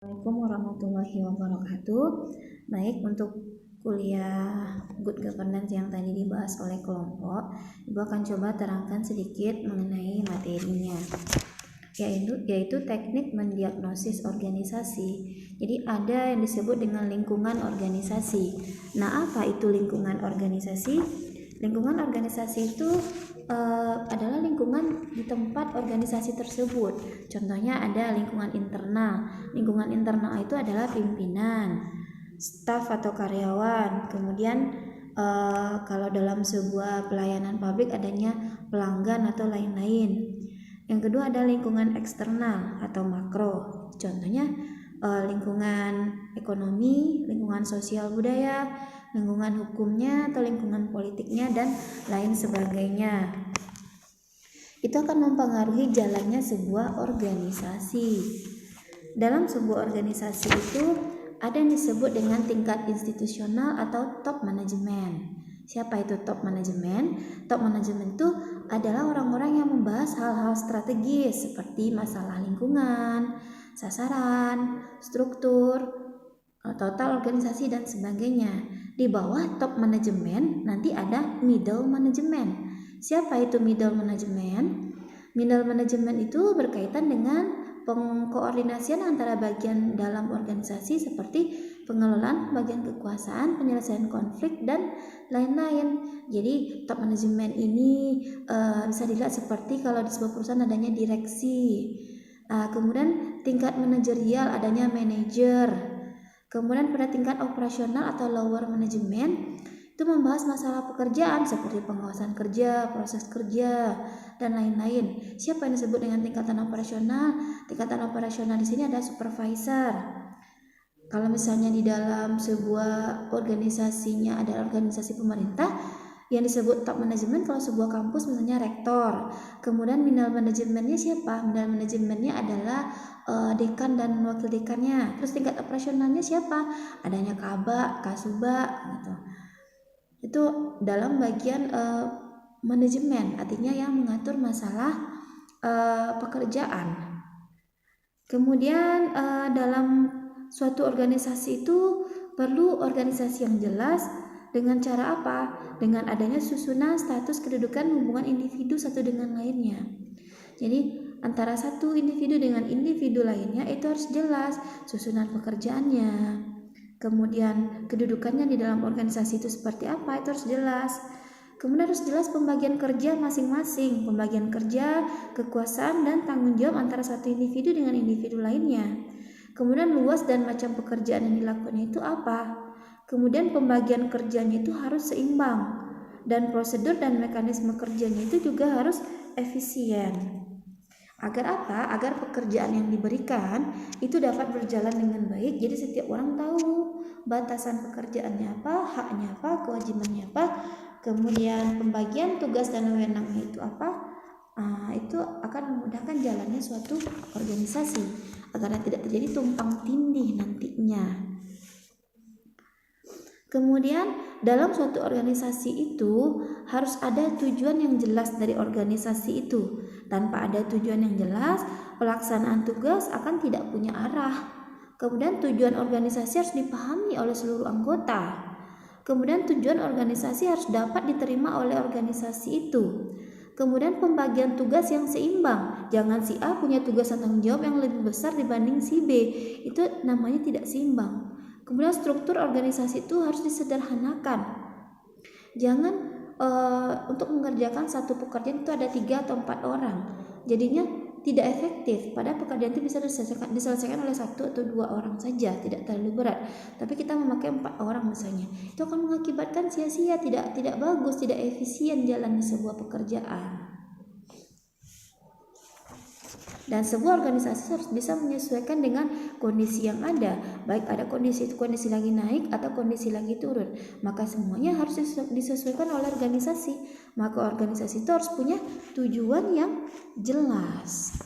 Assalamualaikum warahmatullahi wabarakatuh. Baik, untuk kuliah Good Governance yang tadi dibahas oleh kelompok, Ibu akan coba terangkan sedikit mengenai materinya, yaitu teknik mendiagnosis organisasi. Jadi ada yang disebut dengan lingkungan organisasi. Nah, apa itu lingkungan organisasi? Lingkungan organisasi itu adalah lingkungan di tempat organisasi tersebut. Contohnya ada lingkungan internal. Lingkungan internal itu adalah pimpinan, staf atau karyawan. Kemudian kalau dalam sebuah pelayanan publik adanya pelanggan atau lain-lain. Yang kedua ada lingkungan eksternal atau makro. Contohnya lingkungan ekonomi, lingkungan sosial budaya, lingkungan hukumnya atau lingkungan politiknya dan lain sebagainya. Itu akan mempengaruhi jalannya sebuah organisasi. Dalam sebuah organisasi itu ada yang disebut dengan tingkat institusional atau top manajemen. Siapa itu top manajemen? Top manajemen itu adalah orang-orang yang membahas hal-hal strategis seperti masalah lingkungan, sasaran, struktur, total organisasi dan sebagainya. Di bawah top manajemen nanti ada middle manajemen. Siapa itu middle manajemen? Middle manajemen itu berkaitan dengan pengkoordinasian antara bagian dalam organisasi seperti pengelolaan bagian kekuasaan, penyelesaian konflik dan lain-lain. Jadi top manajemen ini bisa dilihat seperti kalau di sebuah perusahaan adanya direksi. Kemudian tingkat manajerial adanya manajer. Kemudian pada tingkat operasional atau lower management itu membahas masalah pekerjaan seperti pengawasan kerja, proses kerja, dan lain-lain. Siapa yang disebut dengan tingkatan operasional? Tingkatan operasional di sini ada supervisor. Kalau misalnya di dalam sebuah organisasinya ada organisasi pemerintah, yang disebut top manajemen kalau sebuah kampus misalnya rektor. Kemudian middle manajemennya siapa? Middle manajemennya adalah dekan dan wakil dekannya. Terus tingkat operasionalnya siapa? Adanya kabak, kasubag gitu. Itu dalam bagian manajemen, artinya yang mengatur masalah pekerjaan. Kemudian dalam suatu organisasi itu perlu organisasi yang jelas. Dengan cara apa? Dengan adanya susunan status kedudukan hubungan individu satu dengan lainnya. Jadi antara satu individu dengan individu lainnya itu harus jelas susunan pekerjaannya. Kemudian kedudukannya di dalam organisasi itu seperti apa, itu harus jelas. Kemudian harus jelas pembagian kerja masing-masing, pembagian kerja, kekuasaan dan tanggung jawab antara satu individu dengan individu lainnya. Kemudian luas dan macam pekerjaan yang dilakukannya itu apa? Kemudian pembagian kerjanya itu harus seimbang dan prosedur dan mekanisme kerjanya itu juga harus efisien. Agar apa? Agar pekerjaan yang diberikan itu dapat berjalan dengan baik. Jadi setiap orang tahu batasan pekerjaannya apa, haknya apa, kewajibannya apa. Kemudian pembagian tugas dan wewenangnya itu apa? Itu akan memudahkan jalannya suatu organisasi agar tidak terjadi tumpang tindih nantinya. Kemudian dalam suatu organisasi itu harus ada tujuan yang jelas dari organisasi itu. Tanpa ada tujuan yang jelas, pelaksanaan tugas akan tidak punya arah. Kemudian tujuan organisasi harus dipahami oleh seluruh anggota. Kemudian tujuan organisasi harus dapat diterima oleh organisasi itu. Kemudian pembagian tugas yang seimbang. Jangan si A punya tugas dan tanggung jawab yang lebih besar dibanding si B. Itu namanya tidak seimbang. Kemudian struktur organisasi itu harus disederhanakan. Jangan untuk mengerjakan satu pekerjaan itu ada 3 atau 4 orang. Jadinya tidak efektif. Padahal pekerjaan itu bisa diselesaikan oleh 1 atau 2 orang saja, tidak terlalu berat. Tapi kita memakai 4 orang misalnya. Itu akan mengakibatkan sia-sia, tidak bagus, tidak efisien jalannya sebuah pekerjaan. Dan sebuah organisasi harus bisa menyesuaikan dengan kondisi yang ada. Baik ada kondisi lagi naik atau kondisi lagi turun. Maka semuanya harus disesuaikan oleh organisasi. Maka organisasi itu harus punya tujuan yang jelas.